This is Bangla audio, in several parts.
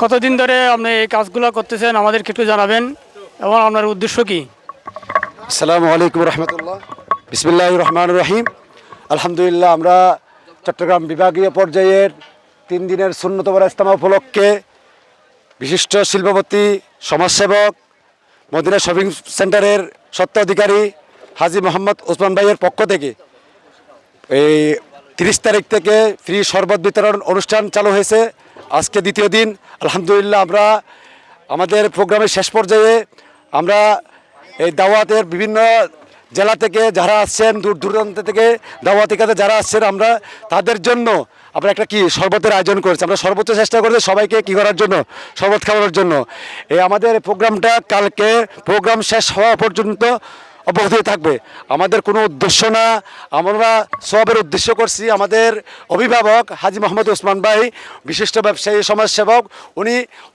কতদিন ধরে আপনি এই কাজগুলো করতেছেন আমাদেরকে একটু জানাবেন এবং আপনার উদ্দেশ্য কি? আসসালামু আলাইকুম রহমতুল্লাহ। বিসমিল্লাহ রহমান রহিম। আলহামদুলিল্লাহ, আমরা চট্টগ্রাম বিভাগীয় পর্যায়ের 3 দিনের সুন্নতবর ইজতেমা উপলক্ষে বিশিষ্ট শিল্পপতি, সমাজসেবক, মদিনা শপিং সেন্টারের স্বত্বাধিকারী হাজী মোহাম্মদ ওসমান ভাইয়ের পক্ষ থেকে এই 30 তারিখ থেকে ফ্রি শরবত বিতরণ অনুষ্ঠান চালু হয়েছে। আজকে দ্বিতীয় দিন। আলহামদুলিল্লাহ, আমরা আমাদের প্রোগ্রামের শেষ পর্যায়ে আমরা এই দাওয়াতের বিভিন্ন জেলা থেকে যারা আসছেন, দূর দূরান্ত থেকে দাওয়াতি কাজে যারা আসছেন, আমরা তাদের জন্য আমরা একটা শরবতের আয়োজন করেছি। আমরা সর্বোচ্চ চেষ্টা করছি সবাইকে করার জন্য, শরবত খাওয়ানোর জন্য। এই আমাদের প্রোগ্রামটা কালকে প্রোগ্রাম শেষ হওয়া পর্যন্ত অব্যাহত থাকবে। আমাদের কোনো উদ্দেশ্য না, আমরা সবের উদ্দেশ্য করছি। আমাদের অভিভাবক হাজী মোহাম্মদ ওসমান ভাই, বিশিষ্ট ব্যবসায়ী, সমাজসেবক,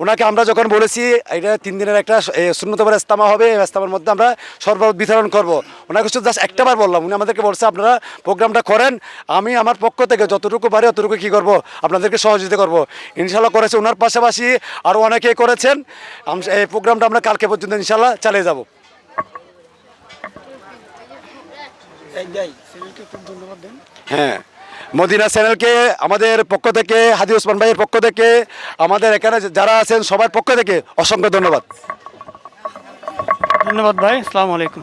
ওনাকে আমরা যখন বলেছি এটা 3 দিনের একটা সুন্নতবর ইজতেমা হবে, এই ইজতেমার মধ্যে আমরা শরবত বিতরণ করব, ওনাকে শুধু জাস্ট একটাবার বললাম। উনি আমাদেরকে বলছে আপনারা প্রোগ্রামটা করেন, আমি আমার পক্ষ থেকে যতটুকু পারি অতটুকু করব, আপনাদেরকে সহযোগিতা করব। ইনশাল্লাহ করেছে। ওনার পাশাপাশি আরও অনেকেই করেছেন। এই প্রোগ্রামটা আমরা কালকে পর্যন্ত ইনশাল্লাহ চালিয়ে যাব। হ্যাঁ, মদিনা চ্যানেলকে আমাদের পক্ষ থেকে, হাজী ওসমান ভাইয়ের পক্ষ থেকে, আমাদের এখানে যারা আছেন সবার পক্ষ থেকে অসংখ্য ধন্যবাদ। ধন্যবাদ ভাই, আসসালামু আলাইকুম।